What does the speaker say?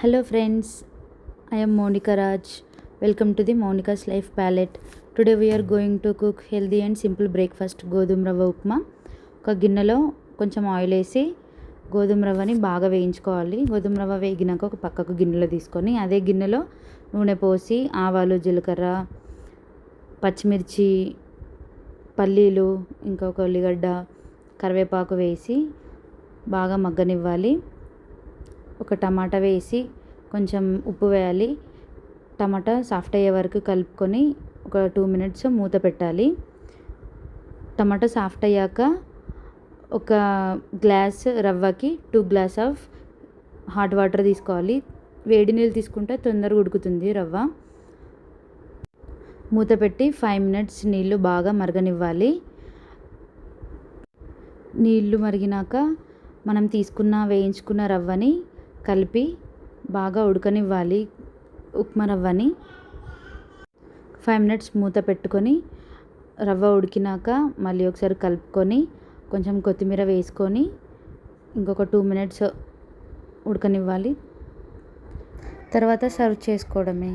Hello friends, I am Monica Raj. Welcome to the Monica's Life Palette. Today we are going to cook healthy and simple breakfast గోధుమ రవ్వ ఉప్మా. ఒక గిన్నెలో కొంచెం oil వేసి గోధుమ రవ్వని బాగా వేయించుకోవాలి. గోధుమ రవ్వ వేగినాక ఒక పక్కకు గిన్నెలో తీసుకొని అదే గిన్నెలో నూనె పోసి ఆవాలు, జీలకర్ర, పచ్చిమిర్చి, పల్లీలు, ఇంకా ఒక ఉల్లిగడ్డ, కరివేపాకు వేసి బాగా మగ్గనివ్వాలి. ఒక టమాటా వేసి కొంచెం ఉప్పు వేయాలి. టమాటా సాఫ్ట్ అయ్యే వరకు కలుపుకొని ఒక 2 మినిట్స్ మూత పెట్టాలి. టమాటా సాఫ్ట్ అయ్యాక ఒక గ్లాస్ రవ్వకి 2 గ్లాస్ ఆఫ్ హాట్ వాటర్ తీసుకోవాలి. వేడి నీళ్ళు తీసుకుంటే తొందరగా ఉడుకుతుంది రవ్వ. మూత పెట్టి 5 మినిట్స్ నీళ్ళు బాగా మరగనివ్వాలి. నీళ్ళు మరిగినాక మనం వేయించుకున్న రవ్వని కలిపి బాగా ఉడకనివ్వాలి. ఉప్మా రవ్వని 5 మినిట్స్ మూత పెట్టుకొని రవ్వ ఉడికినాక మళ్ళీ ఒకసారి కలుపుకొని కొంచెం కొత్తిమీర వేసుకొని ఇంకొక 2 మినిట్స్ ఉడకనివ్వాలి. తర్వాత సర్వ్ చేసుకోవడమే.